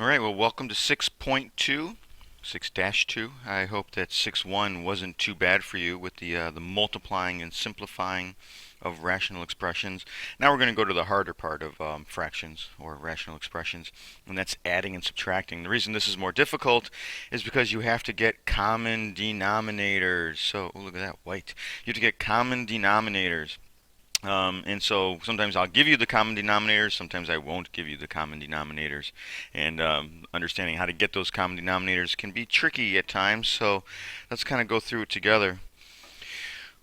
All right, well, welcome to 6.2, 6-2. I hope that 6.1 wasn't too bad for you with the multiplying and simplifying of rational expressions. Now we're going to go to the harder part of fractions or rational expressions, and that's adding and subtracting. The reason this is more difficult is because you have to get common denominators. So, look at that, white. You have to get common denominators. And so sometimes I'll give you the common denominators, sometimes I won't give you the common denominators. And understanding how to get those common denominators can be tricky at times, so let's kind of go through it together.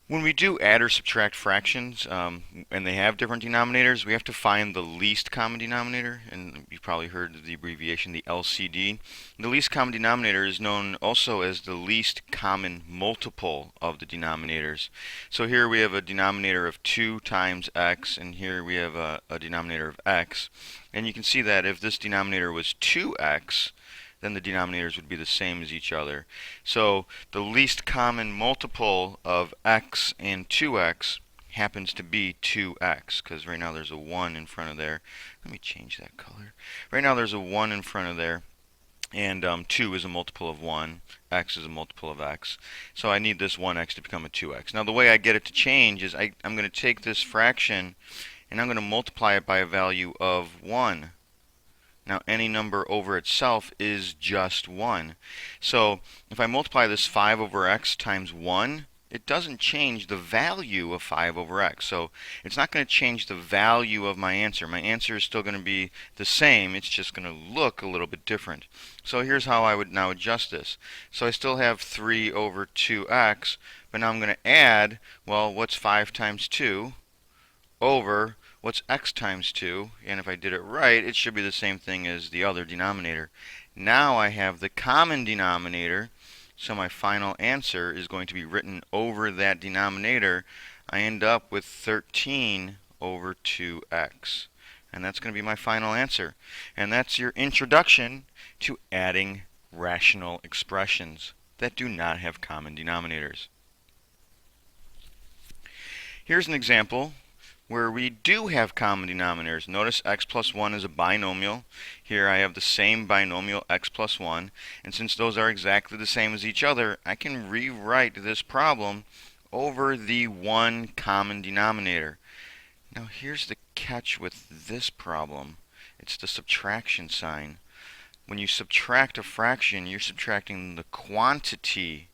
When we do add or subtract fractions, and they have different denominators, we have to find the least common denominator, and you've probably heard the abbreviation, the LCD. The least common denominator is known also as the least common multiple of the denominators. So here we have a denominator of 2 times x, and here we have a denominator of x. And you can see that if this denominator was 2x, then the denominators would be the same as each other. So the least common multiple of x and 2x happens to be 2x, because right now there's a 1 in front of there. Let me change that color. Right now there's a 1 in front of there, and 2 is a multiple of 1, x is a multiple of x. So I need this 1x to become a 2x. Now the way I get it to change is I'm going to take this fraction and I'm going to multiply it by a value of 1. Now any number over itself is just 1. So if I multiply this 5 over x times 1, it doesn't change the value of 5 over x. So it's not going to change the value of my answer. My answer is still going to be the same. It's just going to look a little bit different. So here's how I would now adjust this. So I still have 3 over 2x, but now I'm going to add, well, what's 5 times 2 over what's x times 2, and if I did it right, it should be the same thing as the other denominator. Now I have the common denominator, so my final answer is going to be written over that denominator. I end up with 13 over 2x. And that's going to be my final answer. And that's your introduction to adding rational expressions that do not have common denominators. Here's an example where we do have common denominators. Notice x plus 1 is a binomial. Here I have the same binomial x plus 1, and since those are exactly the same as each other, I can rewrite this problem over the one common denominator. Now here's the catch with this problem. It's the subtraction sign. When you subtract a fraction, you're subtracting the quantity.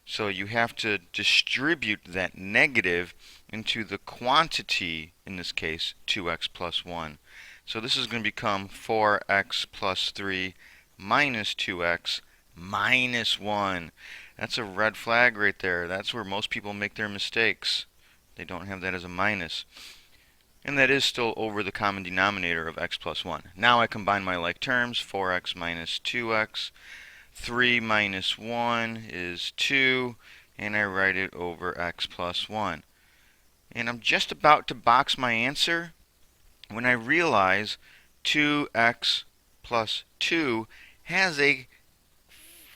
So you have to distribute that negative into the quantity, in this case, 2x plus 1. So this is going to become 4x plus 3 minus 2x minus 1. That's a red flag right there. That's where most people make their mistakes. They don't have that as a minus. And that is still over the common denominator of x plus 1. Now I combine my like terms, 4x minus 2x. 3 minus 1 is 2, and I write it over x plus 1. And I'm just about to box my answer when I realize 2x plus 2 has a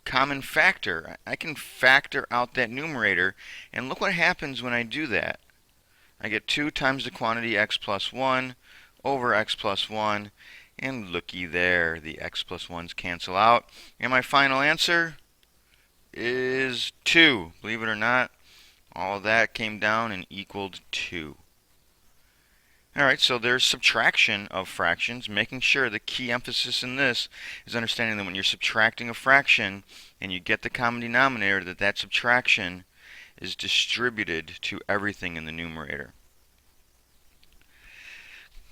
common factor. I can factor out that numerator, and look what happens when I do that. I get 2 times the quantity x plus 1 over x plus 1, and looky there, the x plus 1's cancel out. And my final answer is 2. Believe it or not, all of that came down and equaled 2. Alright, so there's subtraction of fractions. Making sure the key emphasis in this is understanding that when you're subtracting a fraction and you get the common denominator, that subtraction is distributed to everything in the numerator.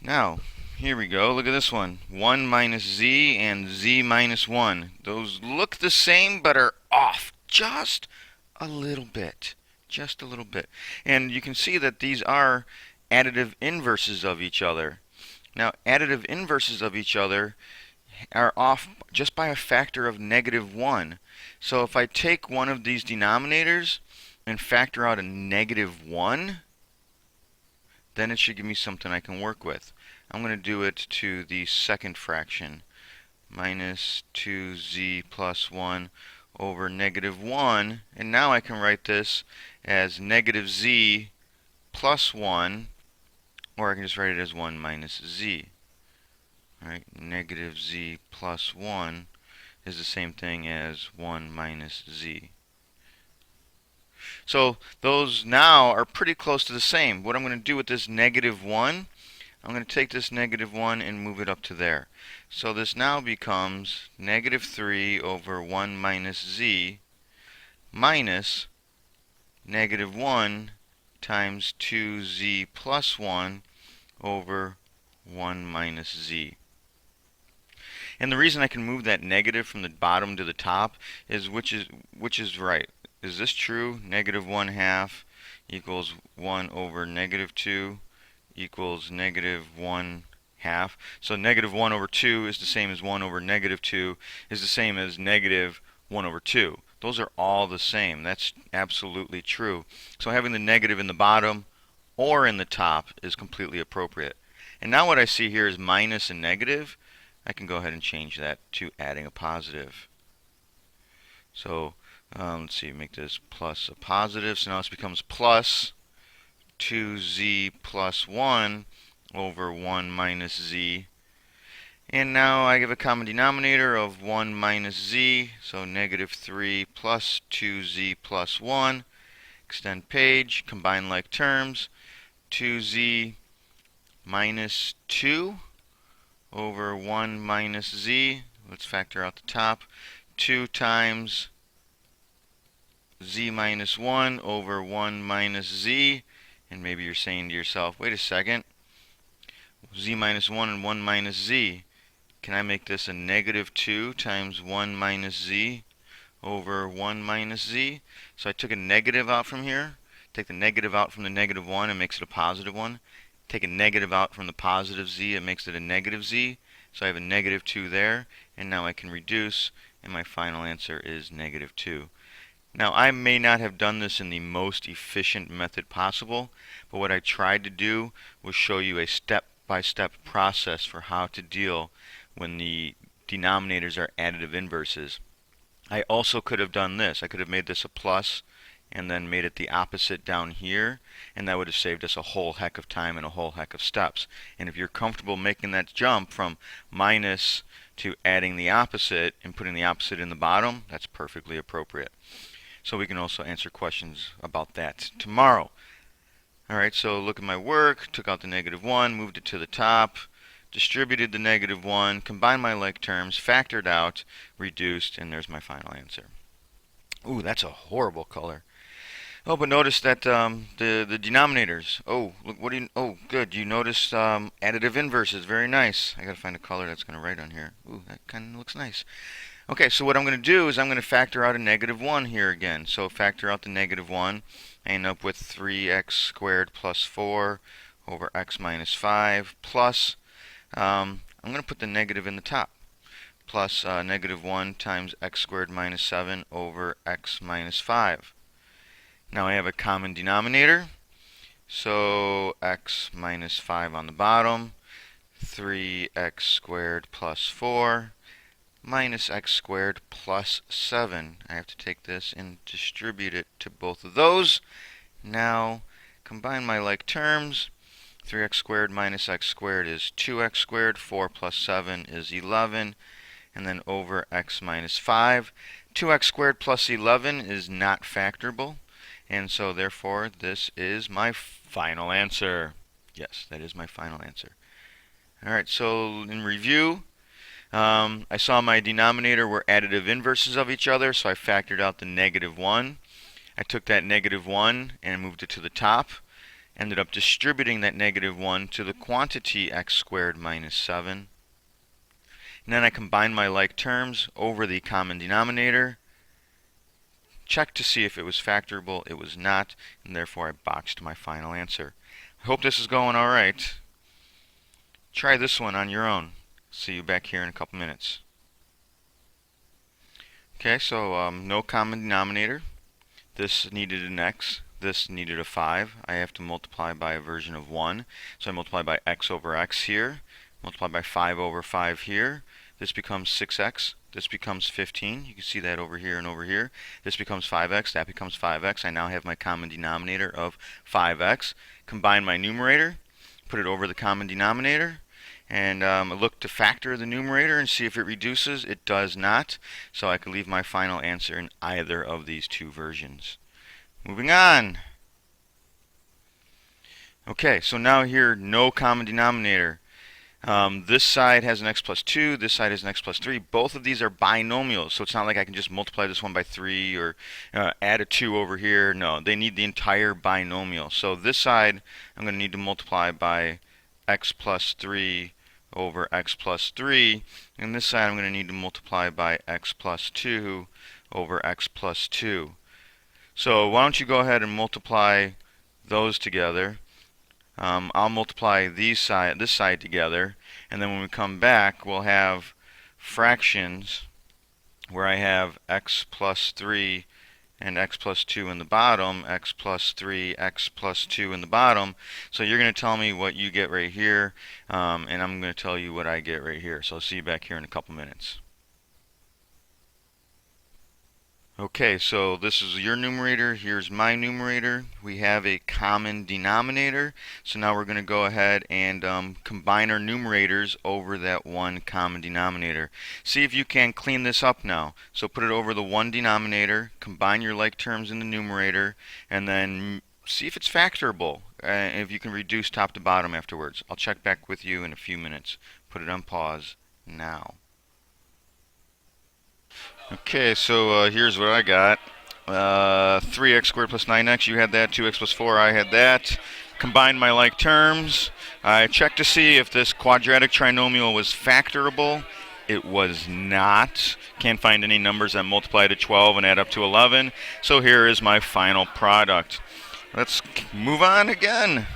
Now, here we go. Look at this one. 1 minus z and z minus 1. Those look the same but are off just a little bit. Just a little bit. And you can see that these are additive inverses of each other. Now, additive inverses of each other are off just by a factor of negative 1. So if I take one of these denominators and factor out a negative 1, then it should give me something I can work with. I'm going to do it to the second fraction, minus 2z plus 1 over negative 1, and now I can write this as negative z plus 1, or I can just write it as 1 minus z. right? Negative z plus 1 is the same thing as 1 minus z. So those now are pretty close to the same. What I'm going to do with this negative 1, I'm going to take this negative 1 and move it up to there. So this now becomes negative 3 over 1 minus z minus negative 1 times 2z plus 1 over 1 minus z. And the reason I can move that negative from the bottom to the top is which is right. Is this true? Negative 1/2 equals 1 over negative 2 equals negative 1/2. So negative 1 over 2 is the same as 1 over negative 2 is the same as negative 1 over 2. Those are all the same. That's absolutely true. So having the negative in the bottom or in the top is completely appropriate. And now what I see here is minus and negative. I can go ahead and change that to adding a positive. So let's see, make this plus a positive. So now this becomes plus 2z plus 1 over 1 minus z. And now I have a common denominator of 1 minus z, so negative 3 plus 2z plus 1. Extend page, combine like terms. 2z minus 2 over 1 minus z. Let's factor out the top. 2 times z minus 1 over 1 minus z. And maybe you're saying to yourself, wait a second, z minus 1 and 1 minus z. Can I make this a negative 2 times 1 minus z over 1 minus z? So I took a negative out from here. Take the negative out from the negative 1 and makes it a positive 1. Take a negative out from the positive z, it makes it a negative z. So I have a negative 2 there, and now I can reduce, and my final answer is negative 2. Now I may not have done this in the most efficient method possible, but what I tried to do was show you a step-by-step process for how to deal when the denominators are additive inverses. I also could have done this. I could have made this a plus and then made it the opposite down here, and that would have saved us a whole heck of time and a whole heck of steps. And if you're comfortable making that jump from minus to adding the opposite and putting the opposite in the bottom, that's perfectly appropriate. So we can also answer questions about that tomorrow. Alright, so look at my work, took out the negative 1, moved it to the top, distributed the negative 1, combined my like terms, factored out, reduced, and there's my final answer. Ooh, that's a horrible color. Oh, but notice that the denominators. Oh, look, what do you? Oh, good. You notice additive inverses. Very nice. I gotta find a color that's gonna write on here. Ooh, that kind of looks nice. Okay, so what I'm gonna do is I'm gonna factor out a negative 1 here again. So factor out the negative 1. I end up with 3x squared plus 4 over x minus 5 plus. I'm gonna put the negative in the top. Plus negative 1 times x squared minus 7 over x minus 5. Now I have a common denominator, so x minus 5 on the bottom, 3x squared plus 4 minus x squared plus 7. I have to take this and distribute it to both of those. Now combine my like terms. 3x squared minus x squared is 2x squared, 4 plus 7 is 11, and then over x minus 5. 2x squared plus 11 is not factorable. And so therefore this is my final answer. Yes, that is my final answer. Alright, so in review, I saw my denominator were additive inverses of each other, so I factored out the negative 1. I took that negative 1 and moved it to the top. Ended up distributing that negative 1 to the quantity x squared minus 7. And then I combined my like terms over the common denominator. Checked to see if it was factorable. It was not, and therefore I boxed my final answer. I hope this is going alright. Try this one on your own. See you back here in a couple minutes. Okay, so no common denominator. This needed an x. This needed a 5. I have to multiply by a version of 1. So I multiply by x over x here. Multiply by 5 over 5 here. This becomes 6x. This becomes 15. You can see that over here and over here. This becomes 5x. That becomes 5x. I now have my common denominator of 5x. Combine my numerator. Put it over the common denominator. and look to factor the numerator and see if it reduces. It does not, so I can leave my final answer in either of these two versions. Moving on. Okay, so now here, no common denominator. This side has an x plus 2, this side has an x plus 3. Both of these are binomials, so it's not like I can just multiply this one by 3 or add a 2 over here. No, they need the entire binomial. So this side I'm going to need to multiply by x plus 3 over x plus 3, and this side I'm going to need to multiply by x plus 2 over x plus 2. So why don't you go ahead and multiply those together. I'll multiply this side together, and then when we come back we'll have fractions where I have x plus 3 and x plus 2 in the bottom, x plus 3, x plus 2 in the bottom. So you're going to tell me what you get right here, and I'm going to tell you what I get right here. So I'll see you back here in a couple minutes. Okay, so this is your numerator, here's my numerator. We have a common denominator, so now we're going to go ahead and combine our numerators over that one common denominator. See if you can clean this up now. So put it over the one denominator, combine your like terms in the numerator, and then see if it's factorable, if you can reduce top to bottom afterwards. I'll check back with you in a few minutes. Put it on pause now. Okay, so here's what I got. 3x squared plus 9x, you had that. 2x plus 4, I had that. Combined my like terms. I checked to see if this quadratic trinomial was factorable. It was not. Can't find any numbers that multiply to 12 and add up to 11. So here is my final product. Let's move on again.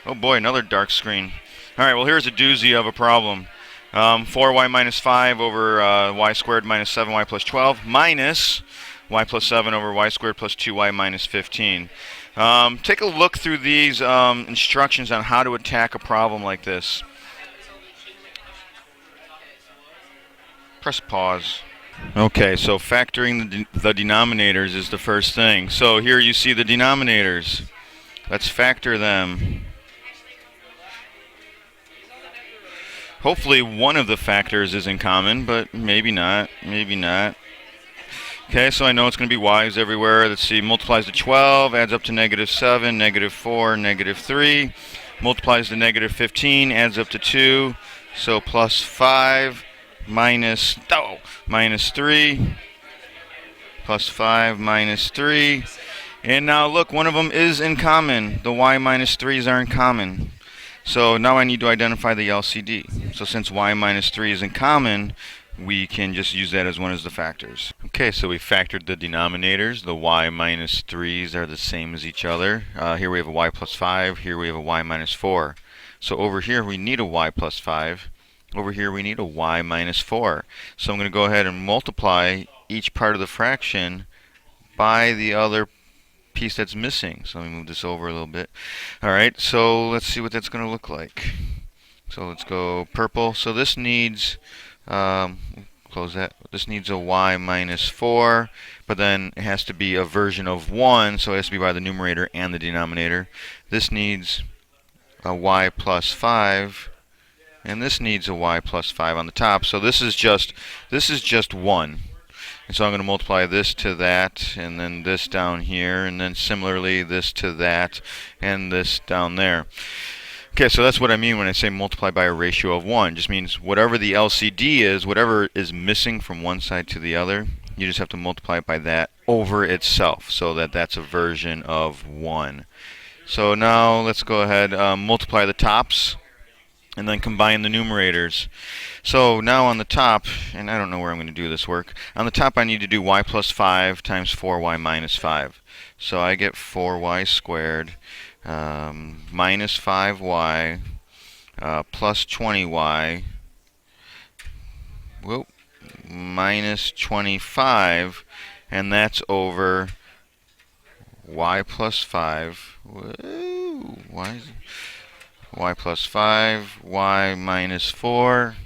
Oh boy, another dark screen. Alright, well here's a doozy of a problem. 4y minus 5 over y squared minus 7y plus 12 minus y plus 7 over y squared plus 2y minus 15. Take a look through these instructions on how to attack a problem like this. Press pause. Okay, so factoring the denominators is the first thing. So here you see the denominators. Let's factor them. Hopefully one of the factors is in common, but maybe not, maybe not. Okay, so I know it's going to be y's everywhere. Let's see, multiplies to 12, adds up to negative 7, negative 4, negative 3. Multiplies to negative 15, adds up to 2. So plus 5 minus 3. Plus 5 minus 3. And now look, one of them is in common. The y minus 3's are in common. So now I need to identify the LCD. So since y minus 3 is in common, we can just use that as one of the factors. Okay, so we factored the denominators. The y minus 3's are the same as each other. Here we have a y plus 5. Here we have a y minus 4. So over here we need a y plus 5. Over here we need a y minus 4. So I'm going to go ahead and multiply each part of the fraction by the other piece that's missing. So let me move this over a little bit. Alright, so let's see what that's going to look like. So let's go purple. So this needs, close that. This needs a y minus 4, but then it has to be a version of 1, so it has to be by the numerator and the denominator. This needs a y plus 5, and this needs a y plus 5 on the top. So this is just 1. And so I'm going to multiply this to that, and then this down here, and then similarly this to that, and this down there. Okay, so that's what I mean when I say multiply by a ratio of 1. It just means whatever the LCD is, whatever is missing from one side to the other, you just have to multiply it by that over itself, so that that's a version of 1. So now let's go ahead, multiply the tops, and then combine the numerators. So now on the top, and I don't know where I'm going to do this work, on the top I need to do y plus 5 times 4y minus 5. So I get 4y squared minus 5y plus 20y minus 25, and that's over y plus 5. Whoa, why is it? Y plus 5, y minus 4,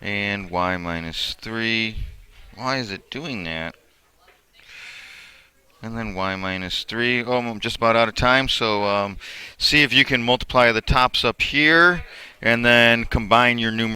and y minus 3. Why is it doing that? And then y minus 3. Oh, I'm just about out of time, so see if you can multiply the tops up here and then combine your numerators.